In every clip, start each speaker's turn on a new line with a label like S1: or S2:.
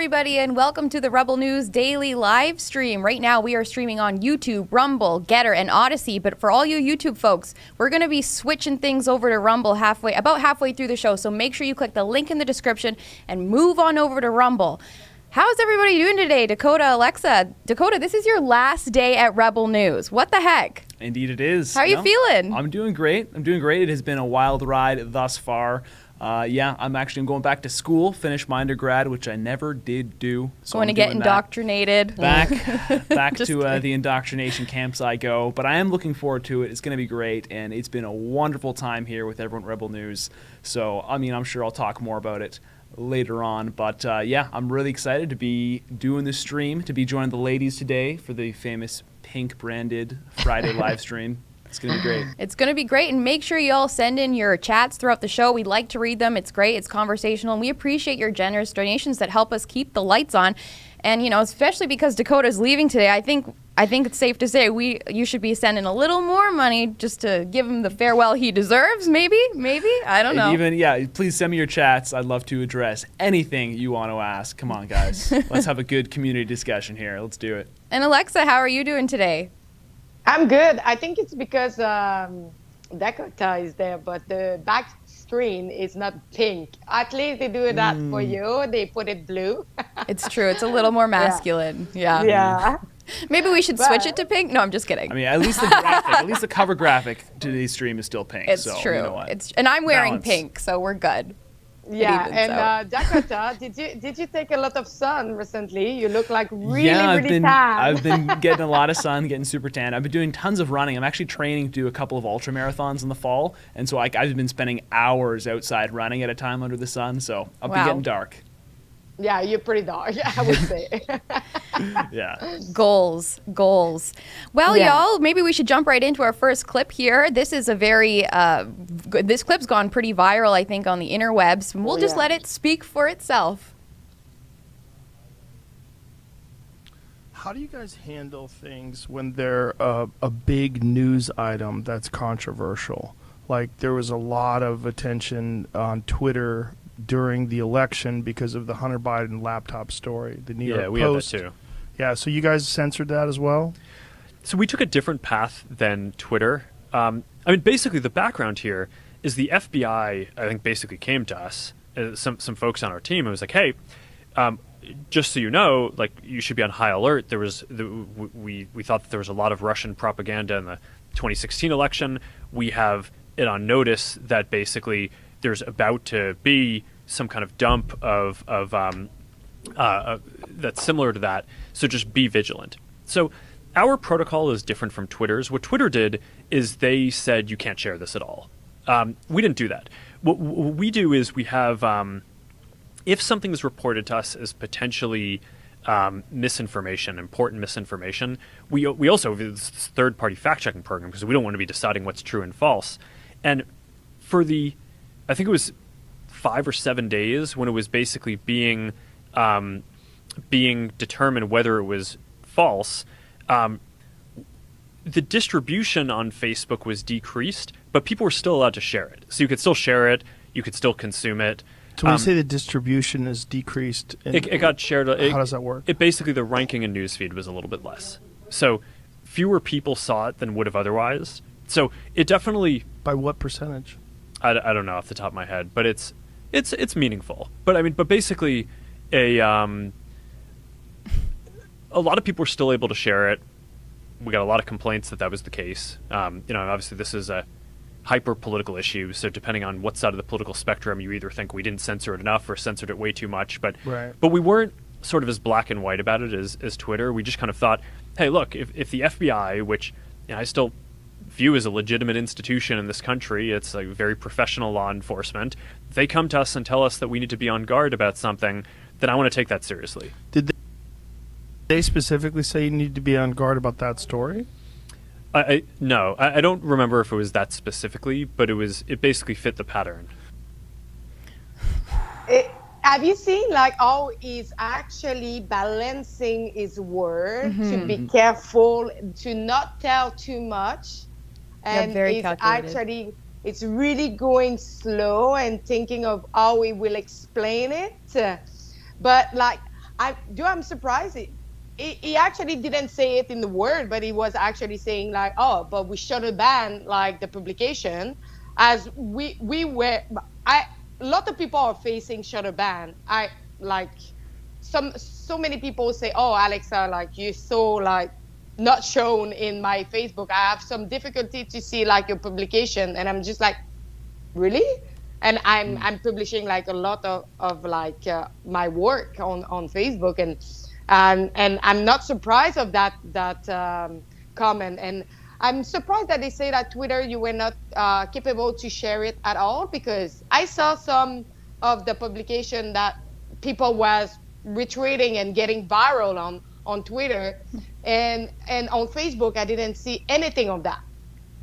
S1: everybody, and welcome to the Rebel News Daily live stream. Right now, we are streaming on YouTube, Rumble, Getter, and Odyssey. But for all you YouTube folks, we're going to be switching things over to Rumble about halfway through the show. So make sure you click the link in the description and move on over to Rumble. How's everybody doing today? Dakota, Alexa. Dakota, this is your last day at Rebel News. What the heck?
S2: Indeed it is.
S1: How are you feeling?
S2: I'm doing great. It has been a wild ride thus far. I'm actually going back to school, finish my undergrad, which I never did do. So
S1: going to get indoctrinated.
S2: Back to the indoctrination camps I go. But I am looking forward to it. It's going to be great, and it's been a wonderful time here with everyone at Rebel News. So, I'm sure I'll talk more about it later on. But, I'm really excited to be doing this stream, to be joining the ladies today for the famous pink-branded Friday live stream. It's going to be great. It's going
S1: to be great. And make sure you all send in your chats throughout the show. We like to read them. It's great. It's conversational. And we appreciate your generous donations that help us keep the lights on. And, especially because Dakota's leaving today, I think it's safe to say you should be sending a little more money just to give him the farewell he deserves. Maybe. I don't know.
S2: Please send me your chats. I'd love to address anything you want to ask. Come on, guys. Let's have a good community discussion here. Let's do it.
S1: And Alexa, how are you doing today?
S3: I'm good. I think it's because Dakota is there, but the back screen is not pink. At least they do that for you. They put it blue.
S1: It's true. It's a little more masculine.
S3: Yeah.
S1: Maybe we should switch it to pink. No, I'm just kidding.
S2: At least the cover graphic to today's stream is still pink.
S1: It's
S2: so,
S1: true.
S2: You know what?
S1: And I'm wearing pink, so we're good.
S3: Yeah, and Dakota, did you take a lot of sun recently? You look like really tan.
S2: I've been getting a lot of sun, getting super tan. I've been doing tons of running. I'm actually training to do a couple of ultra marathons in the fall, and so I've been spending hours outside running at a time under the sun. So I'll be getting dark.
S3: Yeah, you're pretty dark, I would say.
S2: Yeah.
S1: Goals. Well, y'all, maybe we should jump right into our first clip here. This is this clip's gone pretty viral, I think, on the interwebs. We'll just let it speak for itself.
S4: How do you guys handle things when they're a big news item that's controversial? Like, there was a lot of attention on Twitter during the election because of the Hunter Biden laptop story. The New York Post.
S5: Yeah, we had that too.
S4: Yeah, so you guys censored that as well?
S5: So we took a different path than Twitter. Basically the background here is the FBI, I think, basically came to us, some folks on our team, and was like, hey, just so you know, like, you should be on high alert. There was we thought that there was a lot of Russian propaganda in the 2016 election. We have it on notice that basically there's about to be some kind of dump of that's similar to that. So just be vigilant. So our protocol is different from Twitter's. What Twitter did is they said you can't share this at all. We didn't do that. What we do is we have, if something is reported to us as potentially misinformation, important misinformation, we also have this third-party fact-checking program because we don't want to be deciding what's true and false. And for I think it was 5 or 7 days when it was basically being determined whether it was false, the distribution on Facebook was decreased, but people were still allowed to share it. So you could still share it, you could still consume it.
S4: So when you say the distribution is decreased,
S5: it got shared.
S4: How does that work?
S5: It basically, the ranking in newsfeed was a little bit less. So fewer people saw it than would have otherwise. So it definitely...
S4: By what percentage?
S5: I don't know off the top of my head, but it's meaningful. But basically, a lot of people were still able to share it. We got a lot of complaints that was the case. Obviously this is a hyper political issue, so depending on what side of the political spectrum, you either think we didn't censor it enough or censored it way too much. But we weren't sort of as black and white about it as Twitter. We just kind of thought, hey, look, if the FBI, which I still view as a legitimate institution in this country, it's like very professional law enforcement, they come to us and tell us that we need to be on guard about something, then I want to take that seriously.
S4: Did they specifically say you need to be on guard about that story?
S5: No, I don't remember if it was that specifically, but it basically fit the pattern.
S3: Have you seen how he's actually balancing his word to be careful, to not tell too much? And
S1: very calculated.
S3: It's really going slow and thinking of how we will explain it. But I'm surprised. He actually didn't say it in the word, but he was actually saying like, oh, but we shadow ban like the publication, as we were. A lot of people are facing shadow ban. I like so many people say, oh, Alexa, like you're so like not shown in my Facebook. I have some difficulty to see like your publication, and I'm just like, really? And I'm publishing like a lot of like my work on Facebook, and I'm not surprised of that comment, and I'm surprised that they say that Twitter, you were not capable to share it at all, because I saw some of the publication that people was retweeting and getting viral on Twitter, and on Facebook I didn't see anything of that.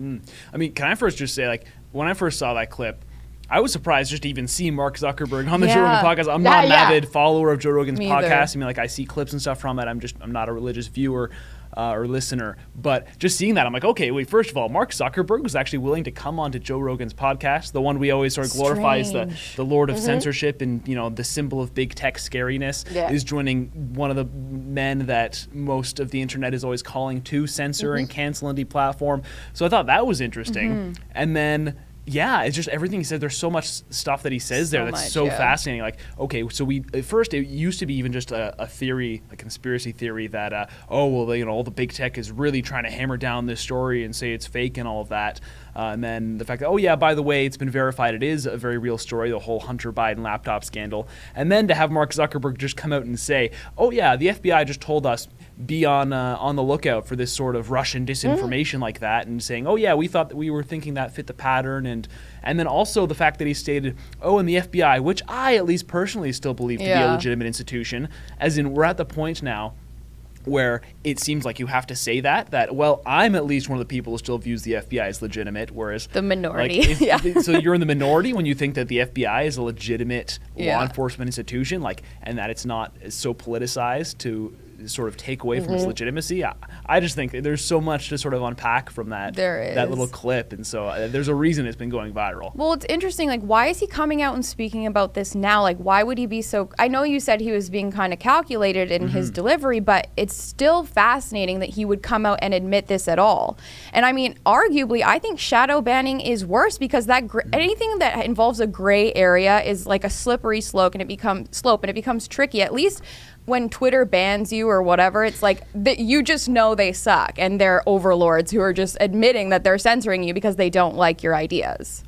S2: I mean, can I first just say, like, when I first saw that clip, I was surprised just to even see Mark Zuckerberg on the Joe Rogan podcast. I'm not an avid follower of Joe Rogan's podcast. I mean, like, I see clips and stuff from it. I'm not a religious viewer or listener. But just seeing that, I'm like, okay, wait, first of all, Mark Zuckerberg was actually willing to come on to Joe Rogan's podcast, the one we always sort of glorify as the Lord of censorship and, you know, the symbol of big tech scariness, is joining one of the men that most of the internet is always calling to censor and cancel and deplatform. So I thought that was interesting. And then, yeah, it's just everything he said. There's so much stuff that he says there that's so fascinating. Like, okay, so at first it used to be even just a theory, a conspiracy theory that, all the big tech is really trying to hammer down this story and say it's fake and all of that. And then the fact that, oh yeah, by the way, it's been verified, it is a very real story, the whole Hunter Biden laptop scandal. And then to have Mark Zuckerberg just come out and say, oh yeah, the FBI just told us be on the lookout for this sort of Russian disinformation like that, and saying, oh yeah, we were thinking that fit the pattern, and then also the fact that he stated, oh, and the FBI, which I at least personally still believe to be a legitimate institution, as in we're at the point now where it seems like you have to say that, well, I'm at least one of the people who still views the FBI as legitimate, whereas
S1: the minority.
S2: Like, so you're in the minority when you think that the FBI is a legitimate law enforcement institution, like, and that it's not so politicized to sort of take away from its legitimacy. I just think there's so much to sort of unpack from that little clip, and so there's a reason it's been going viral.
S1: Well, it's interesting, like, why is he coming out and speaking about this now? Like, why would he be so... I know you said he was being kind of calculated in his delivery, but it's still fascinating that he would come out and admit this at all. And I mean, arguably, I think shadow banning is worse, because that anything that involves a gray area is like a slippery slope, and it becomes tricky. At least when Twitter bans you or whatever, it's like you just know they suck, and they're overlords who are just admitting that they're censoring you because they don't like your ideas.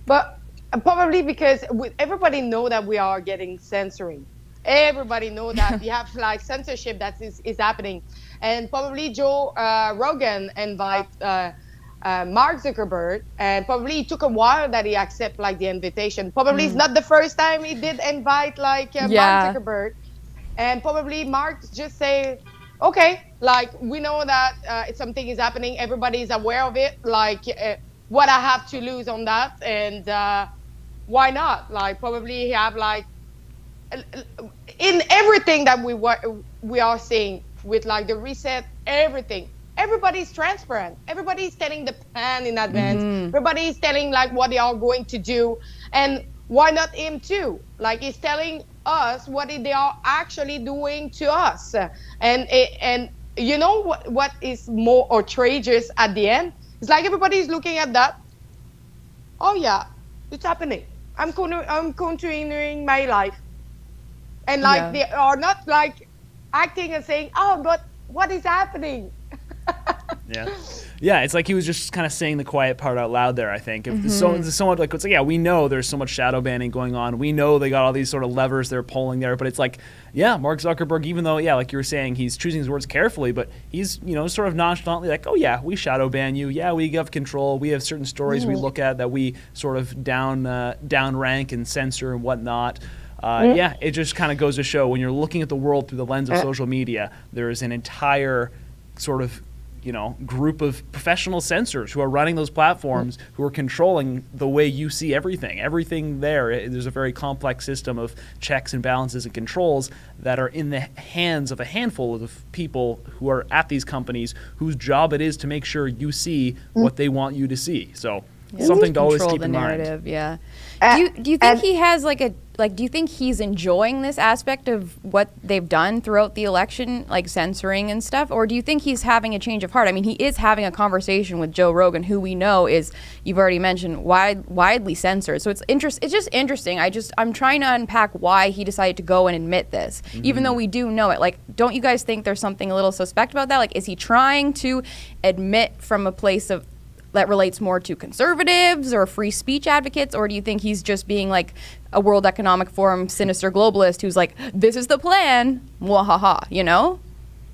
S3: But probably because everybody know that we are getting censoring. Everybody know that we have like censorship that is happening, and probably Joe Rogan invite Mark Zuckerberg, and probably it took a while that he accept like the invitation. Probably it's not the first time he did invite like Mark Zuckerberg. And probably Mark just say, okay, like, we know that something is happening. Everybody is aware of it. Like, what I have to lose on that, and why not? Like, probably have like in everything that we are seeing with like the reset, everything. Everybody's transparent. Everybody's telling the plan in advance. Everybody's telling like what they are going to do, and why not him too? Like, he's telling us what they are actually doing to us, and you know what is more outrageous at the end? It's like everybody's looking at that. Oh yeah, it's happening. I'm continuing my life, and like they are not like acting and saying, oh, but what is happening?
S2: Yeah, it's like he was just kind of saying the quiet part out loud there, I think. So much like, it's like, yeah, we know there's so much shadow banning going on. We know they got all these sort of levers they're pulling there, but it's like, yeah, Mark Zuckerberg, even though, like you were saying, he's choosing his words carefully, but he's, sort of nonchalantly like, oh yeah, we shadow ban you. Yeah, we have control. We have certain stories we look at that we sort of down rank and censor and whatnot. It just kind of goes to show, when you're looking at the world through the lens of social media, there is an entire sort of group of professional censors who are running those platforms, who are controlling the way you see everything. Everything there's a very complex system of checks and balances and controls that are in the hands of a handful of people who are at these companies, whose job it is to make sure you see what they want you to see. So something to always keep in mind.
S1: Yeah. Do you think he has like like, do you think he's enjoying this aspect of what they've done throughout the election, like censoring and stuff? Or do you think he's having a change of heart? I mean, he is having a conversation with Joe Rogan, who we know is, you've already mentioned, widely censored. So it's just interesting. I'm trying to unpack why he decided to go and admit this, even though we do know it. Like, don't you guys think there's something a little suspect about that? Like, is he trying to admit from a place of that relates more to conservatives or free speech advocates, or do you think he's just being like a World Economic Forum sinister globalist who's like, this is the plan, wahaha, you know?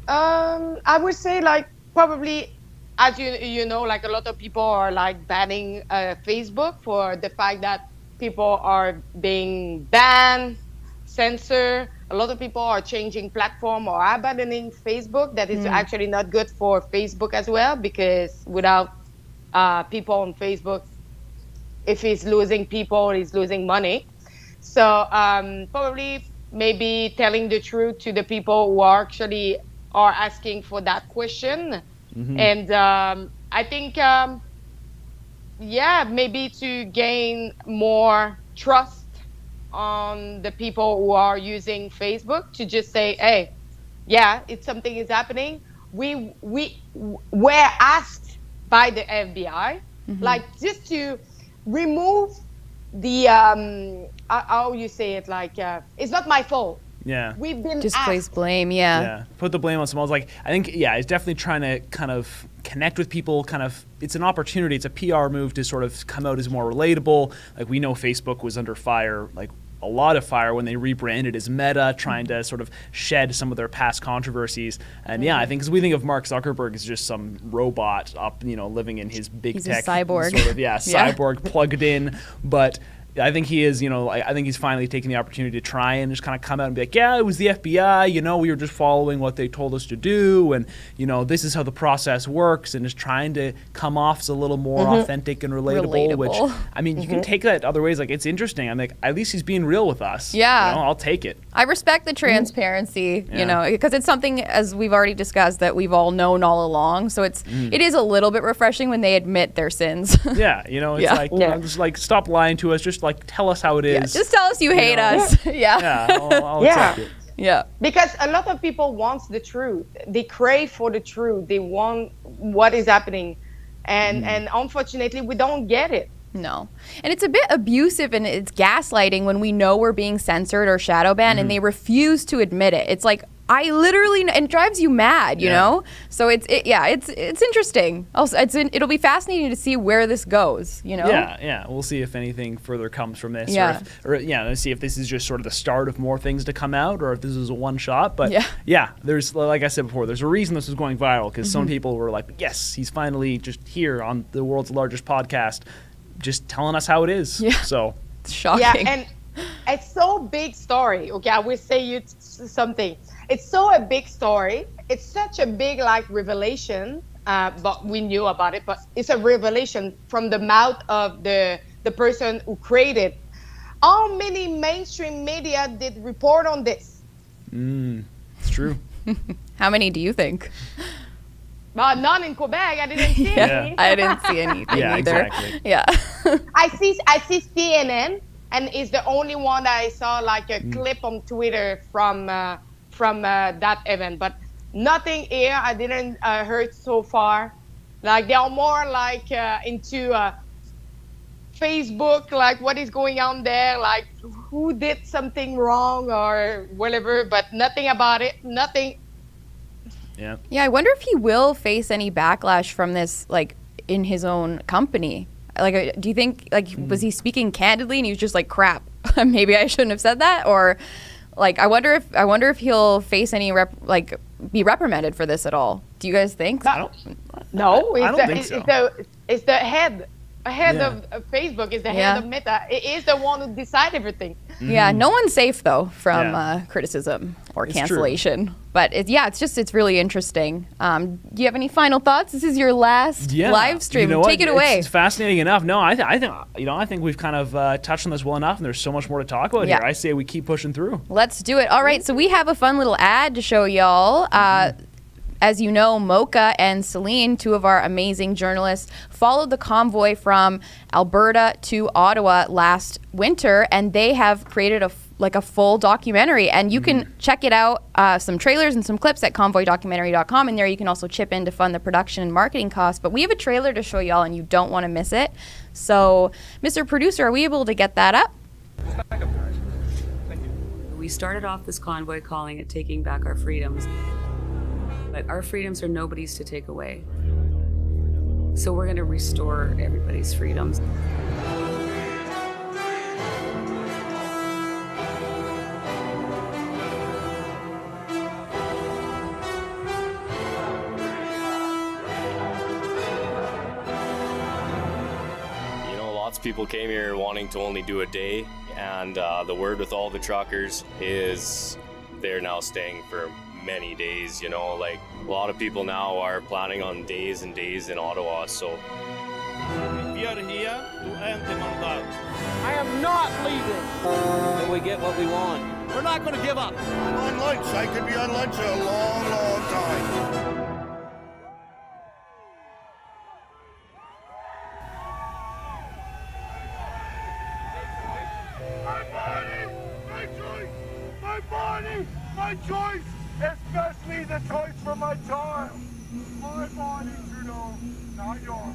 S3: I would say, like, probably, as you know, like, a lot of people are like banning Facebook for the fact that people are being banned, censored. A lot of people are changing platform or abandoning Facebook. That is actually not good for Facebook as well, because without people on Facebook, if he's losing people, he's losing money. So probably maybe telling the truth to the people who are asking for that question. And I think, maybe to gain more trust on the people who are using Facebook, to just say, hey, yeah, it's something is happening. We were asked by the FBI, like, just to remove the how you say it, like, it's not my fault.
S2: Yeah.
S3: We've been
S1: Just
S3: asked.
S1: place blame, yeah.
S2: Yeah. Put the blame on someone else. Like, I think, yeah, he's definitely trying to kind of connect with people. It's an opportunity. It's a PR move to sort of come out as more relatable. Like, we know Facebook was under fire, like a lot of fire, when they rebranded as Meta, trying to sort of shed some of their past controversies. And yeah, I think, because we think of Mark Zuckerberg as just some robot up, living in his big
S1: He's
S2: tech
S1: a cyborg.
S2: sort of, cyborg plugged in. But I think he is, I think he's finally taking the opportunity to try and just kind of come out and be like, yeah, it was the FBI, we were just following what they told us to do, and, this is how the process works, and just trying to come off as a little more authentic and relatable, which, I mean, you can take that other ways. Like, it's interesting. I'm like, at least he's being real with us.
S1: Yeah.
S2: I'll take it.
S1: I respect the transparency, because it's something, as we've already discussed, that we've all known all along. So it is a little bit refreshing when they admit their sins.
S2: Yeah, it's just like, stop lying to us. Just like, tell us how it is.
S1: Yeah, just tell us you hate us.
S2: Yeah, I'll accept it.
S1: Yeah.
S3: Because a lot of people want the truth. They crave for the truth. They want what is happening. And unfortunately, we don't get it.
S1: No. And it's a bit abusive, and it's gaslighting when we know we're being censored or shadow banned and they refuse to admit it. It's like, I literally, and it drives you mad, you know? So it's interesting. Also, it'll be fascinating to see where this goes,
S2: Yeah. We'll see if anything further comes from this.
S1: Yeah.
S2: Let's see if this is just sort of the start of more things to come out, or if this is a one shot. But there's, like I said before, there's a reason this was going viral, because some people were like, yes, he's finally just here on the world's largest podcast, just telling us how it is.
S1: Yeah.
S2: So
S1: it's shocking.
S3: Yeah, and it's so big story. Okay, I will say you something. It's so a big story. It's such a big, like, revelation, but we knew about it, but it's a revelation from the mouth of the person who created. How many mainstream media did report on this?
S2: It's true.
S1: How many do you think?
S3: None in Quebec. I didn't see any.
S1: I didn't see anything either.
S2: Exactly.
S1: Yeah.
S3: I see CNN, and it's the only one that I saw, like, a clip on Twitter from that event, but nothing here. I didn't heard so far. Like, they are more like into Facebook, like what is going on there, like who did something wrong or whatever, but nothing about it. Nothing.
S2: Yeah.
S1: Yeah, I wonder if he will face any backlash from this, like, in his own company. Like, do you think, like, was he speaking candidly and he was just like, crap, maybe I shouldn't have said that? Or, like, I wonder if he'll face any be reprimanded for this at all. Do you guys think?
S3: No,
S2: I don't think so.
S3: It's the head of Facebook, is the head of Meta. It is the one who decides everything.
S1: Yeah, no one's safe though from criticism or cancellation.
S2: True.
S1: But it's really interesting. Do you have any final thoughts? This is your last live stream. Take it away.
S2: It's fascinating enough. No, I think we've kind of touched on this well enough, and there's so much more to talk about here. I say we keep pushing through.
S1: Let's do it. All right, so we have a fun little ad to show y'all. as you know, Mocha and Celine, two of our amazing journalists, followed the convoy from Alberta to Ottawa last winter, and they have created a full documentary, and you can check it out, some trailers and some clips at convoydocumentary.com, and there you can also chip in to fund the production and marketing costs. But we have a trailer to show y'all, and you don't want to miss it. So, Mr. Producer, are we able to get that up?
S6: We started off this convoy calling it taking back our freedoms, but our freedoms are nobody's to take away. So we're going to restore everybody's freedoms.
S7: Lots of people came here wanting to only do a day, and the word with all the truckers is they're now staying for many days. Like a lot of people now are planning on days and days in Ottawa. So
S8: we are here to end the mandat. I am not leaving till we get what we want. We're not going to give up.
S9: I'm on lunch. I could be on lunch a long, long time. My choice, especially the choice for my child. My body, Trudeau, not yours.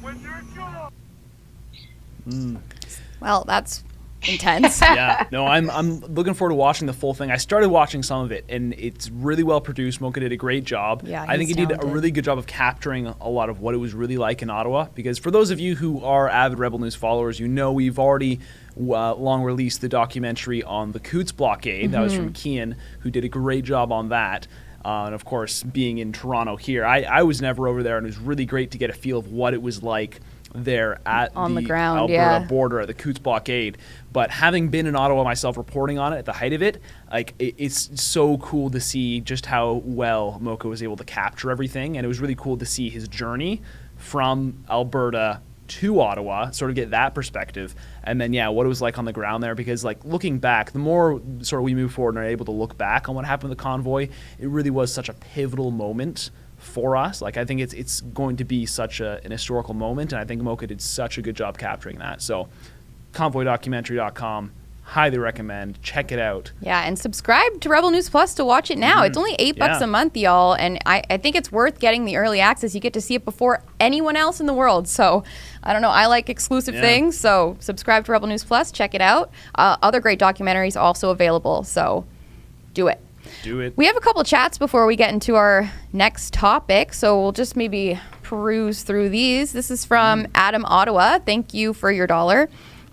S9: When your job.
S1: Well, that's intense.
S2: Yeah, no, I'm looking forward to watching the full thing. I started watching some of it, and it's really well produced. Mocha did a great job.
S1: Yeah,
S2: I think he did a really good job of capturing a lot of what it was really like in Ottawa. Because for those of you who are avid Rebel News followers, we've already long released the documentary on the Coots blockade. That was from Kian, who did a great job on that. And of course, being in Toronto here, I was never over there, and it was really great to get a feel of what it was like there at the
S1: ground,
S2: Alberta border at the Coots blockade. But having been in Ottawa myself, reporting on it at the height of it, it's so cool to see just how well Mocha was able to capture everything, and it was really cool to see his journey from Alberta to Ottawa, sort of get that perspective, and then what it was like on the ground there. Because looking back, the more sort of we move forward and are able to look back on what happened with the convoy, it really was such a pivotal moment for us. I think it's going to be such an historical moment, and I think Mocha did such a good job capturing that. So convoydocumentary.com, highly recommend. Check it out.
S1: Yeah, and subscribe to Rebel News Plus to watch it now. It's only $8 a month, y'all, and I think it's worth getting the early access. You get to see it before anyone else in the world. So I don't know, I like exclusive things, so subscribe to Rebel News Plus, check it out. Other great documentaries also available, so do it.
S2: Do it.
S1: We have a couple chats before we get into our next topic, so we'll just maybe peruse through these. This is from Adam Ottawa. Thank you for your $1.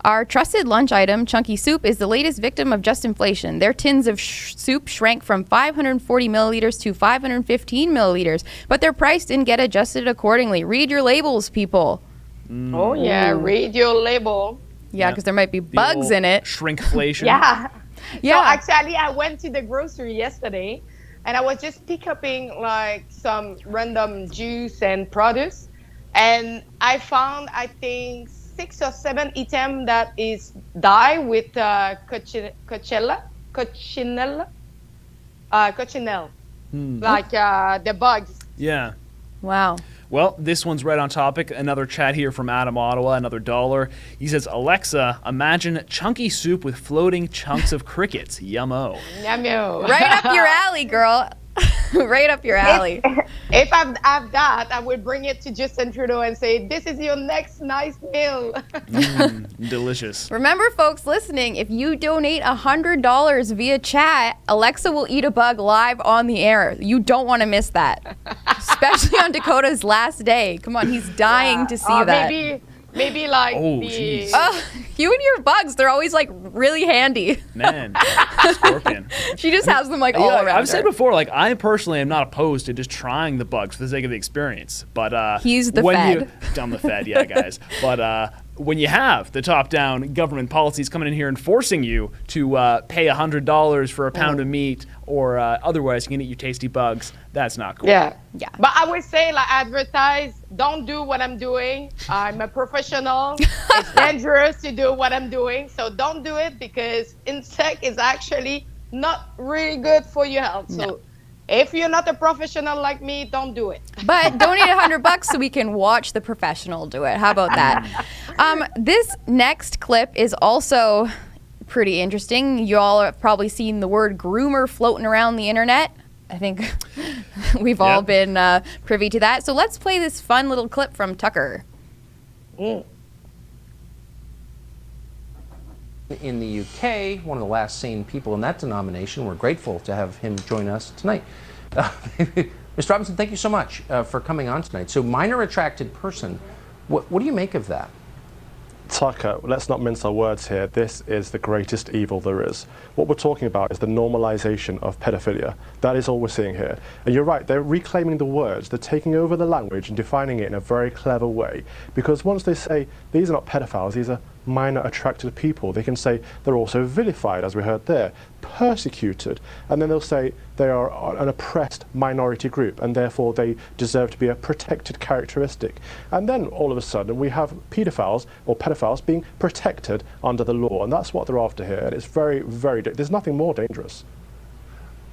S1: Our trusted lunch item, Chunky Soup, is the latest victim of just inflation. Their tins of soup shrank from 540 milliliters to 515 milliliters, but their price didn't get adjusted accordingly. Read your labels, people.
S3: Oh, yeah, read your label.
S1: Yeah, because there might be bugs in it.
S2: Shrinkflation.
S3: Yeah.
S1: Yeah.
S3: So actually, I went to the grocery yesterday, and I was just picking some random juice and produce, and I found, I think, 6 or 7 items that is dye with cochinelle, the bugs.
S2: Yeah.
S1: Wow.
S2: Well, this one's right on topic. Another chat here from Adam Ottawa, another $1. He says, Alexa, imagine chunky soup with floating chunks of crickets. Yummo.
S3: Yummo.
S1: Right up your alley, girl. Right up your alley.
S3: If I have that, I would bring it to Justin Trudeau and say, this is your next nice meal.
S2: Delicious.
S1: Remember, folks listening, if you donate $100 via chat, Alexa will eat a bug live on the air. You don't want to miss that, especially on Dakota's last day. Come on, he's dying to see that.
S3: Maybe
S2: geez.
S1: You and your bugs, they're always really handy.
S2: Man, Scorpion.
S1: She just has them all around
S2: I've said
S1: her.
S2: before, I personally am not opposed to just trying the bugs for the sake of the experience. But
S1: he's the
S2: when
S1: Fed.
S2: I'm the Fed, yeah, guys. But when you have the top-down government policies coming in here and forcing you to pay $100 for a pound of meat, or otherwise you can eat your tasty bugs, that's not cool.
S3: Yeah.
S1: But
S3: I would say, advertise, don't do what I'm doing. I'm a professional. It's dangerous to do what I'm doing, so don't do it, because insect is actually not really good for your health. So If you're not a professional like me, don't do it.
S1: But donate $100 so we can watch the professional do it. How about that? This next clip is also pretty interesting. You all have probably seen the word groomer floating around the internet. I think we've all been privy to that. So let's play this fun little clip from Tucker.
S10: In the UK, one of the last sane people in that denomination. We're grateful to have him join us tonight. Mr. Robinson, thank you so much for coming on tonight. So minor attracted person, what do you make of that?
S11: Tucker, let's not mince our words here. This is the greatest evil there is. What we're talking about is the normalization of pedophilia. That is all we're seeing here. And you're right, they're reclaiming the words. They're taking over the language and defining it in a very clever way. Because once they say, these are not pedophiles, these are minor attracted people, they can say they're also vilified, as we heard there, persecuted, and then they'll say they are an oppressed minority group and therefore they deserve to be a protected characteristic. And then all of a sudden we have pedophiles or pedophiles being protected under the law, and that's what they're after here, and it's very, very, there's nothing more dangerous.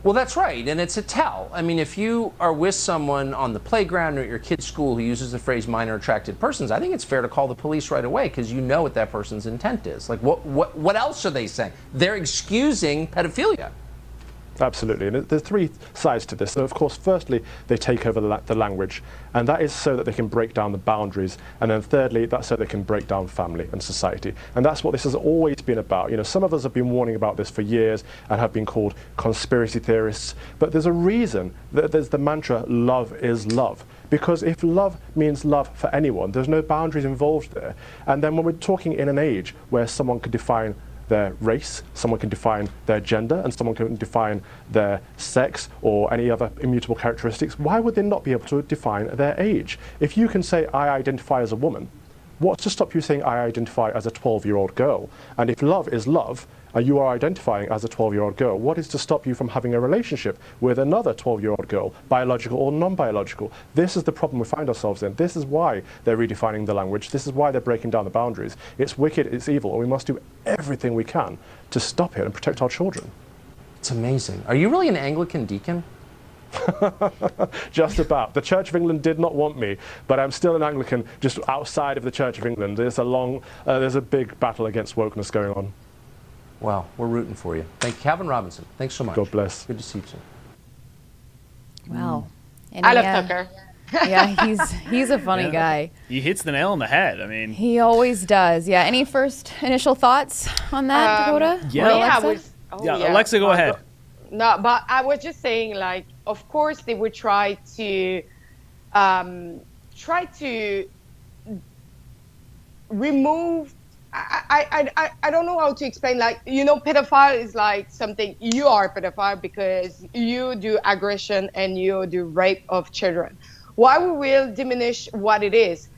S10: Well, that's right, and it's a tell. I mean, if you are with someone on the playground or at your kid's school who uses the phrase minor attracted persons, I think it's fair to call the police right away because you know what that person's intent is. Like, what else are they saying? They're excusing pedophilia.
S11: Absolutely, and there's three sides to this. So of course, firstly, they take over the language, and that is so that they can break down the boundaries. And then thirdly, that's so they can break down family and society. And that's what this has always been about. You know, some of us have been warning about this for years and have been called conspiracy theorists. But there's a reason that there's the mantra, love is love. Because if love means love for anyone, there's no boundaries involved there. And then when we're talking in an age where someone could define their race, someone can define their gender, and someone can define their sex or any other immutable characteristics, why would they not be able to define their age? If you can say, I identify as a woman, what's to stop you saying, I identify as a 12-year-old girl? And if love is love, and you are identifying as a 12-year-old girl, what is to stop you from having a relationship with another 12-year-old girl, biological or non-biological? This is the problem we find ourselves in. This is why they're redefining the language. This is why they're breaking down the boundaries. It's wicked, it's evil, and we must do everything we can to stop it and protect our children.
S10: It's amazing. Are you really an Anglican deacon?
S11: Just about. The Church of England did not want me, but I'm still an Anglican just outside of the Church of England. There's a big battle against wokeness going on.
S10: Well, we're rooting for you. Thank you, Calvin Robinson. Thanks so much.
S11: God bless.
S10: Good to see you soon.
S1: Wow.
S3: I love Tucker.
S1: Yeah, he's a funny guy.
S2: He hits the nail on the head. I mean,
S1: he always does. Yeah. Any first initial thoughts on that, Dakota?
S2: Yeah.
S3: Alexa,
S2: go ahead.
S3: No, but I was just saying, like, of course they would try to remove. I don't know how to explain. Like, you know, pedophile is like something, you are a pedophile because you do aggression and you do rape of children. Why we will diminish what it is?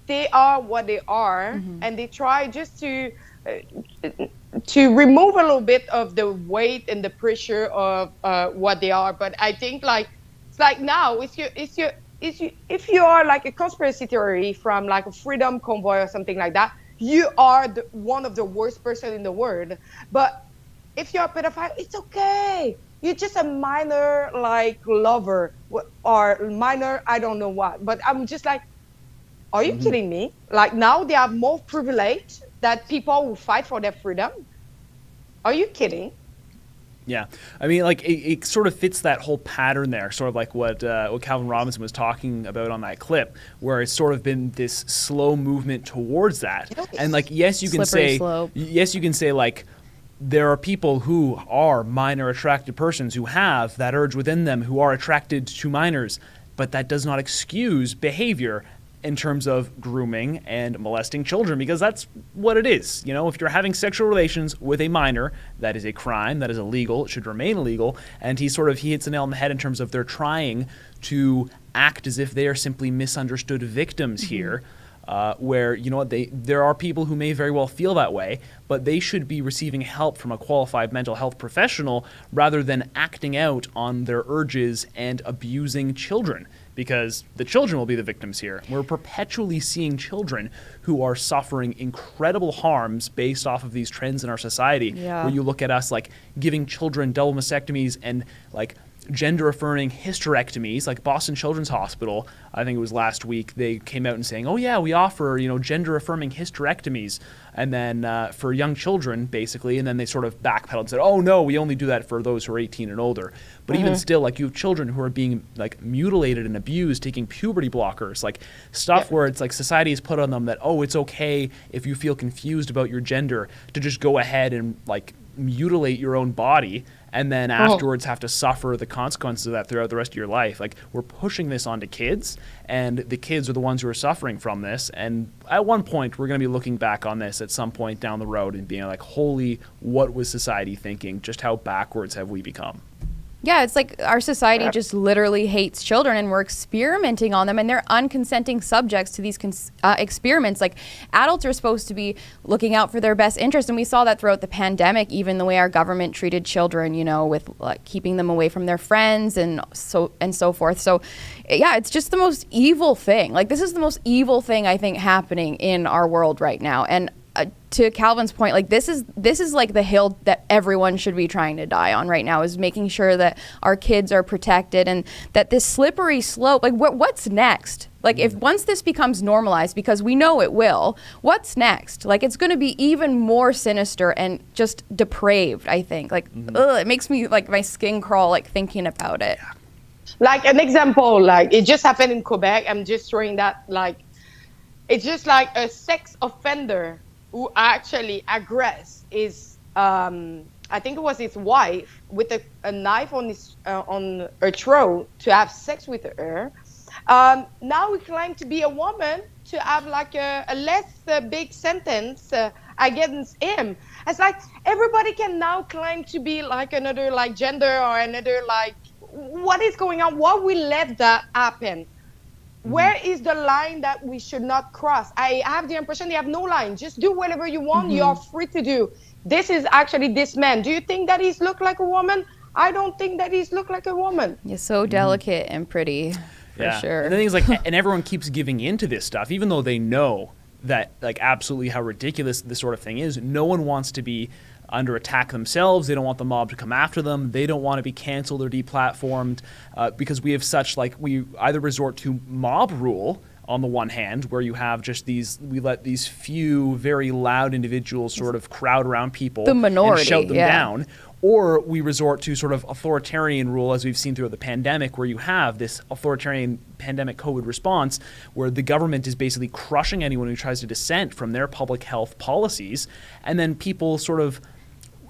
S3: They are what they are, and they try just to remove a little bit of the weight and the pressure of what they are. But I think, like, it's like now if you are like a conspiracy theory from like a freedom convoy or something like that, you are one of the worst person in the world. But if you're a pedophile, it's okay. You're just a minor, like, lover or minor, I don't know what. But I'm just like, are you kidding me? Like, now they are more privileged that people who fight for their freedom. Are you kidding?
S2: Yeah, I mean, like, it sort of fits that whole pattern there, sort of like what Calvin Robinson was talking about on that clip, where it's sort of been this slow movement towards that. And like, yes, you can say like, there are people who are minor attracted persons who have that urge within them, who are attracted to minors, but that does not excuse behavior in terms of grooming and molesting children, because that's what it is. You know, if you're having sexual relations with a minor, that is a crime, that is illegal, it should remain illegal. And he hits the nail on the head in terms of they're trying to act as if they are simply misunderstood victims here, where, you know what, there are people who may very well feel that way, but they should be receiving help from a qualified mental health professional rather than acting out on their urges and abusing children. Because the children will be the victims here. We're perpetually seeing children who are suffering incredible harms based off of these trends in our society, where you look at us like giving children double mastectomies and like gender-affirming hysterectomies, like Boston Children's Hospital, I think it was last week, they came out and saying, oh yeah, we offer, gender-affirming hysterectomies, and then for young children, basically, and then they sort of backpedaled and said, oh no, we only do that for those who are 18 and older. But even still, like, you have children who are being, like, mutilated and abused, taking puberty blockers, like, stuff where it's like society has put on them that, oh, it's okay if you feel confused about your gender to just go ahead and, like, mutilate your own body and then afterwards have to suffer the consequences of that throughout the rest of your life. Like, we're pushing this onto kids, and the kids are the ones who are suffering from this. And at one point, we're going to be looking back on this at some point down the road and being like, holy, what was society thinking? Just how backwards have we become?
S1: Yeah, it's like our society just literally hates children, and we're experimenting on them, and they're unconsenting subjects to these experiments. Like, adults are supposed to be looking out for their best interest, and we saw that throughout the pandemic, even the way our government treated children, with like keeping them away from their friends and so forth. So, yeah, it's just the most evil thing. Like, this is the most evil thing I think happening in our world right now, and to Calvin's point, like this is like the hill that everyone should be trying to die on right now, is making sure that our kids are protected, and that this slippery slope, like what's next? Like, if once this becomes normalized, because we know it will, what's next? Like, it's going to be even more sinister and just depraved, I think. Like, it makes me, like, my skin crawl, like, thinking about it.
S3: Like, an example, like, it just happened in Quebec. I'm just throwing that, like, it's just like a sex offender who actually aggressed his, I think it was his wife, with a knife on her throat to have sex with her. Now he claimed to be a woman to have like a less big sentence against him. It's like everybody can now claim to be like another like gender or another like, what is going on? Why we let that happen? Where is the line that we should not cross? I have the impression they have no line. Just do whatever you want. You're free to do. This is actually this man. Do you think that he's looked like a woman? I don't think that he's looked like a woman.
S1: You're so delicate and pretty, for sure.
S2: And the thing is, like, and everyone keeps giving into this stuff, even though they know that, like, absolutely how ridiculous this sort of thing is. No one wants to be under attack themselves. They don't want the mob to come after them. They don't want to be canceled or deplatformed because we have such, like, we either resort to mob rule on the one hand, where you have just we let these few very loud individuals sort of crowd around people,
S1: the minority,
S2: and shout them down, or we resort to sort of authoritarian rule, as we've seen throughout the pandemic, where you have this authoritarian pandemic COVID response where the government is basically crushing anyone who tries to dissent from their public health policies, and then people sort of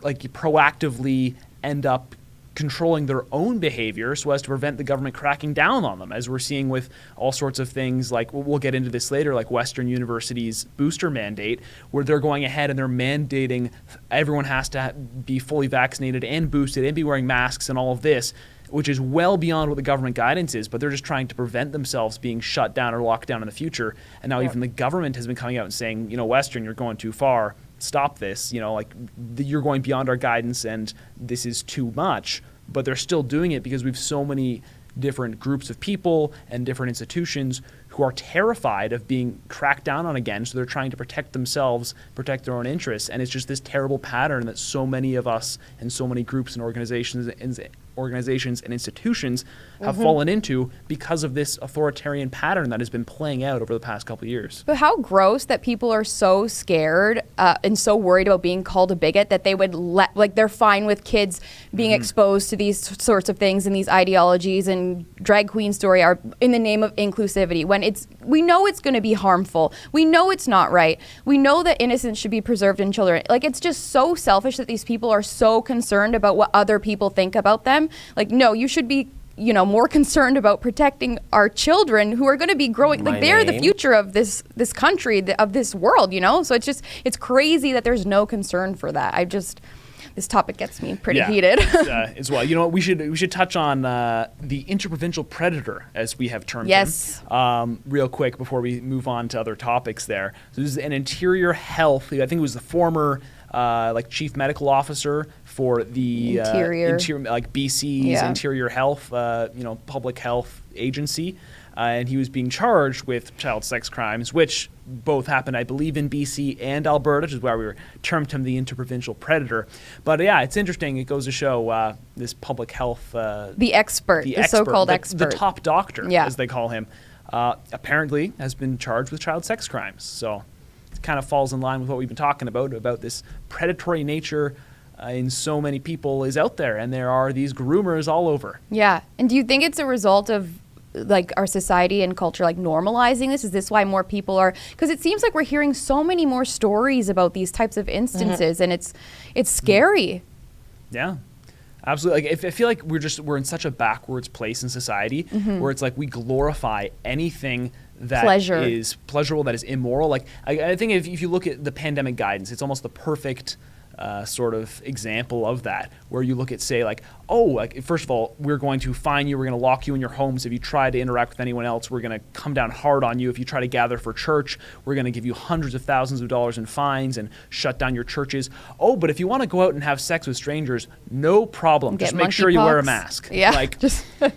S2: like proactively end up controlling their own behavior so as to prevent the government cracking down on them, as we're seeing with all sorts of things like, we'll get into this later, like Western University's booster mandate, where they're going ahead and they're mandating everyone has to be fully vaccinated and boosted and be wearing masks and all of this, which is well beyond what the government guidance is, but they're just trying to prevent themselves being shut down or locked down in the future. And now even the government has been coming out and saying, Western, you're going too far. Stop this, you're going beyond our guidance and this is too much. But they're still doing it because we have so many different groups of people and different institutions who are terrified of being cracked down on again. So they're trying to protect themselves, protect their own interests. And it's just this terrible pattern that so many of us and so many groups and organizations and institutions have fallen into because of this authoritarian pattern that has been playing out over the past couple of years.
S1: But how gross that people are so scared and so worried about being called a bigot that they would they're fine with kids being exposed to these sorts of things and these ideologies, and drag queen story are in the name of inclusivity, when we know it's going to be harmful. We know it's not right. We know that innocence should be preserved in children. Like, it's just so selfish that these people are so concerned about what other people think about them. Like, no, you should be more concerned about protecting our children who are going to be growing. Like, they're the future of this country, of this world, So it's crazy that there's no concern for that. This topic gets me pretty heated.
S2: As well. You know what? We should touch on the Inter-provincial predator, as we have termed him, real quick before we move on to other topics there. So this is an interior health, I think it was the former chief medical officer for the interior, like BC's interior health, public health agency. and he was being charged with child sex crimes, which both happened, I believe, in BC and Alberta, which is why we termed him the Inter-provincial predator. But yeah, it's interesting. It goes to show this public health...
S1: the expert, the so-called expert.
S2: The top doctor,
S1: yeah,
S2: as they call him, apparently has been charged with child sex crimes. So it kind of falls in line with what we've been talking about this predatory nature in so many people is out there, and there are these groomers all over.
S1: Yeah. And do you think it's a result of like our society and culture like normalizing this? Is this why more people are, because it seems like we're hearing so many more stories about these types of instances, and it's scary.
S2: Yeah, absolutely. Like, I feel like we're in such a backwards place in society where it's like we glorify anything that is pleasurable, that is immoral. Like I think if you look at the pandemic guidance, it's almost the perfect sort of example of that, where you look at, say, like, oh, like, first of all, we're going to fine you, we're going to lock you in your homes if you try to interact with anyone else, we're going to come down hard on you if you try to gather for church, we're going to give you hundreds of thousands of dollars in fines and shut down your churches. Oh, but if you want to go out and have sex with strangers, no problem, just make sure you wear a mask.
S1: Yeah,
S2: like,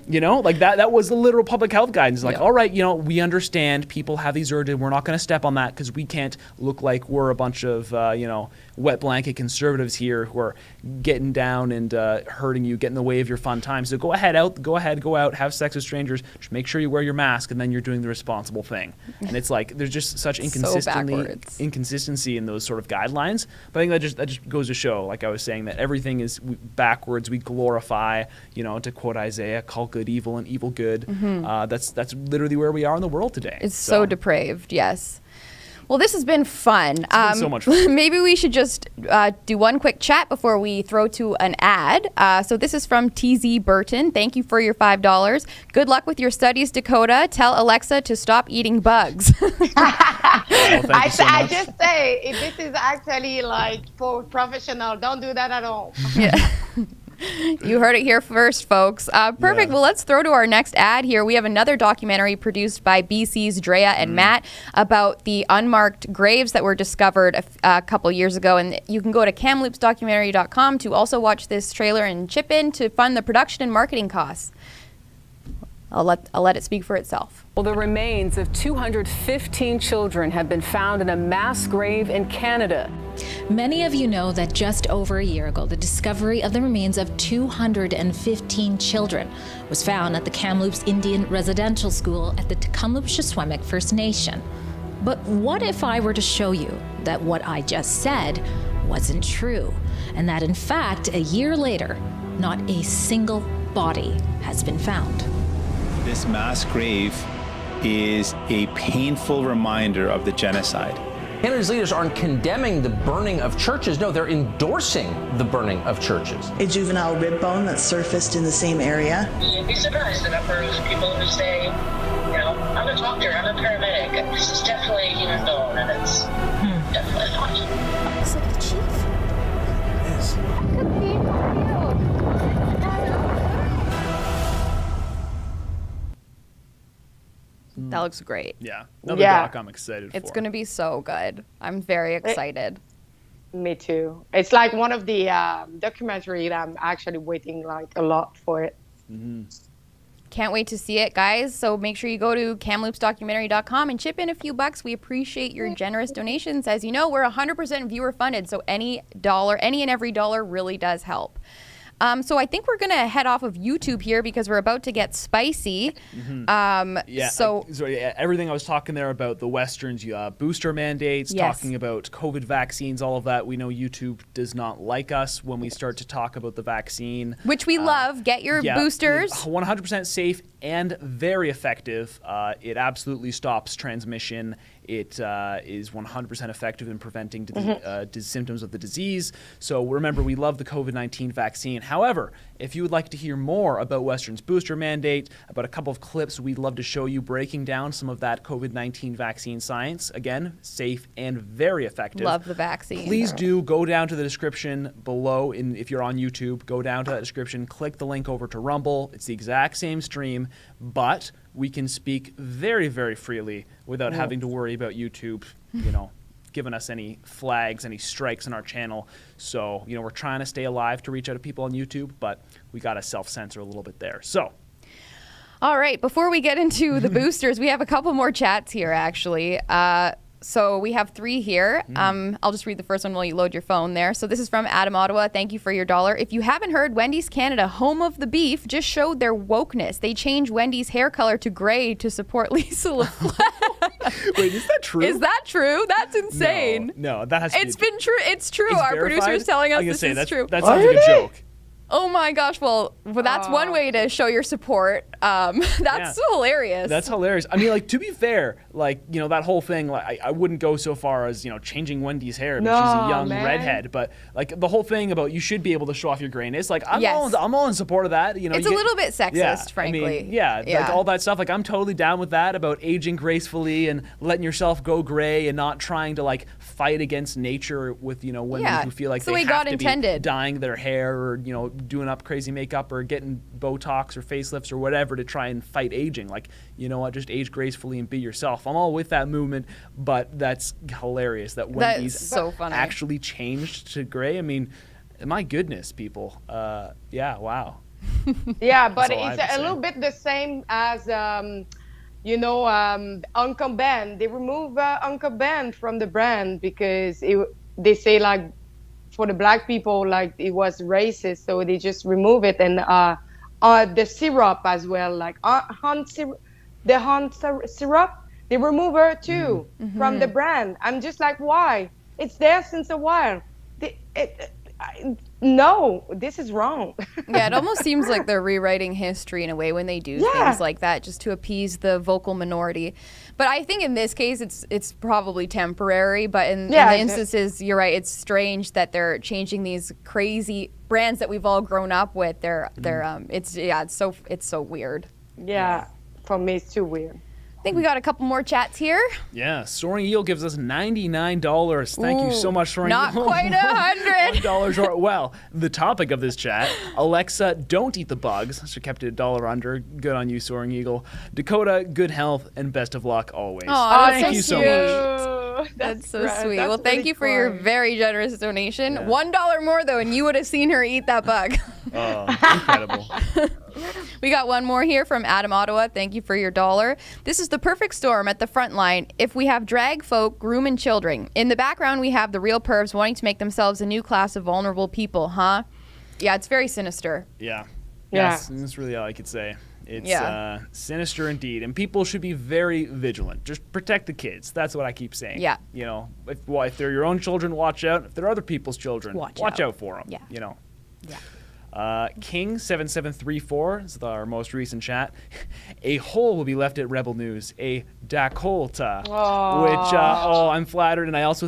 S2: you know, like that was the literal public health guidance. Like, all right, you know, we understand people have these urges, we're not going to step on that because we can't look like we're a bunch of you know, wet blanket conservatives here who are getting down and hurting you, get in the way of your fun time. So go out, have sex with strangers. Just make sure you wear your mask, and then you're doing the responsible thing. And it's like there's just such inconsistency in those sort of guidelines. But I think that just goes to show, like I was saying, that everything is backwards. We glorify, you know, to quote Isaiah, call good evil and evil good. That's literally where we are in the world today.
S1: It's so depraved. Yes. Well, this has been fun.
S2: It's been so much fun.
S1: Maybe we should just do one quick chat before we throw to an ad. So this is from TZ Burton. Thank you for your $5. Good luck with your studies, Dakota. Tell Alexa to stop eating bugs.
S3: I just say, if this is actually like for professional, don't do that at all.
S1: Yeah. You heard it here first, folks. Perfect. Well, let's throw to our next ad here. We have another documentary produced by BC's Drea and Matt about the unmarked graves that were discovered a couple years ago. And you can go to kamloopsdocumentary.com to also watch this trailer and chip in to fund the production and marketing costs. I'll let it speak for itself.
S12: Well, the remains of 215 children have been found in a mass grave in Canada.
S13: Many of you know that just over a year ago, the discovery of the remains of 215 children was found at the Kamloops Indian Residential School at the Kamloops First Nation. But what if I were to show you that what I just said wasn't true, and that in fact, a year later, not a single body has been found?
S14: This mass grave is a painful reminder of the genocide.
S10: Canada's leaders aren't condemning the burning of churches. No, they're endorsing the burning of churches.
S15: A juvenile rib bone that surfaced in the same area.
S16: You'd be surprised the number of people who say, you know, I'm a doctor, I'm a paramedic, and this is definitely a human bone, and it's definitely not.
S13: Looks like the chief.
S14: It is.
S1: Could be for you. That looks great.
S2: Yeah. Another doc I'm excited for.
S1: It's going to be so good. I'm very excited.
S3: Me too. It's like one of the documentary that I'm actually waiting like a lot for it.
S1: Can't wait to see it, guys. So make sure you go to kamloopsdocumentary.com and chip in a few bucks. We appreciate your generous donations. As you know, we're 100% viewer funded, so any and every dollar really does help. So I think we're going to head off of YouTube here because we're about to get spicy.
S2: Everything I was talking there about the Westerns, booster mandates, talking about COVID vaccines, all of that. We know YouTube does not like us when we start to talk about the vaccine.
S1: Which we love. Get your boosters.
S2: 100% safe and very effective. It absolutely stops transmission. It is 100% effective in preventing symptoms of the disease. So remember, we love the COVID-19 vaccine. However, if you would like to hear more about Western's booster mandate, about a couple of clips we'd love to show you breaking down some of that COVID-19 vaccine science, again, safe and very effective.
S1: Love the vaccine.
S2: Please do go down to the description below. If you're on YouTube, go down to that description, click the link over to Rumble. It's the exact same stream, but we can speak very, very freely without having to worry about YouTube, giving us any flags, any strikes on our channel. So, we're trying to stay alive to reach out to people on YouTube, but we got to self-censor a little bit there. So,
S1: All right, before we get into the boosters, we have a couple more chats here, actually. So we have 3 here. I'll just read the first one while you load your phone there. So this is from Adam Ottawa. Thank you for your $1. If you haven't heard, Wendy's Canada, home of the beef, just showed their wokeness. They changed Wendy's hair color to gray to support Lisa LaFleur.
S2: Wait, is that true?
S1: Is that true? That's insane.
S2: No, that has to be.
S1: It's been true. It's true.
S2: It's
S1: Our
S2: verified?
S1: producer's telling us
S2: I was
S1: this
S2: gonna
S1: is
S2: say,
S1: true.
S2: that sounds like a joke.
S1: Oh my gosh. Well, that's one way to show your support. That's hilarious.
S2: That's hilarious. I mean, like, to be fair, like, you know, that whole thing, like, I wouldn't go so far as, you know, changing Wendy's hair. I mean, she's a young redhead. But, like, the whole thing about you should be able to show off your grayness, like, I'm all in support of that. You know,
S1: it's a little bit sexist, frankly.
S2: I mean, like, all that stuff. Like, I'm totally down with that about aging gracefully and letting yourself go gray and not trying to, like, fight against nature with, you know, women who feel like they have to be dyeing their hair or, you know, doing up crazy makeup or getting Botox or facelifts or whatever to try and fight aging. Like, you know what, just age gracefully and be yourself. I'm all with that movement, but that's hilarious that Wendy's actually changed to gray. I mean, my goodness, people. Yeah, wow.
S3: Yeah, but it's a little bit the same as you know, Uncle Ben. They remove Uncle Ben from the brand because they say, like, for the black people, like, it was racist, so they just remove it. And the syrup as well, like the hunt syrup, they remove her too from the brand. I'm just like, why? It's there since a while. No, this is wrong.
S1: Yeah, it almost seems like they're rewriting history in a way when they do things like that, just to appease the vocal minority. But I think in this case, it's probably temporary. But in the instances, you're right. It's strange that they're changing these crazy brands that we've all grown up with. It's so weird.
S3: Yeah, for me, it's too weird.
S1: I think we got a couple more chats here.
S2: Yeah, Soaring Eel gives us $99. Thank you so much, Soaring Eel.
S1: Not quite 100.
S2: $1 short. Well, the topic of this chat, Alexa, don't eat the bugs. She kept it $1 under. Good on you, Soaring Eagle. Dakota, good health and best of luck always. Thank you so much.
S1: That's so sweet. Well, thank you for your very generous donation. $1 more, though, and you would have seen her eat that bug.
S2: Oh, incredible.
S1: We got one more here from Adam Ottawa. Thank you for your $1. This is the perfect storm at the front line. If we have drag folk grooming children. In the background, we have the real pervs wanting to make themselves a new class of vulnerable people, huh? Yeah, it's very sinister.
S2: Yeah. Yes, that's really all I could say. It's sinister indeed, and people should be very vigilant. Just protect the kids. That's what I keep saying.
S1: Yeah.
S2: You know, if they're your own children, watch out. If they're other people's children, watch out for them.
S1: Yeah.
S2: You know.
S1: Yeah.
S2: King7734 is our most recent chat. A hole will be left at Rebel News. A Dakota. Which, I'm flattered, and I also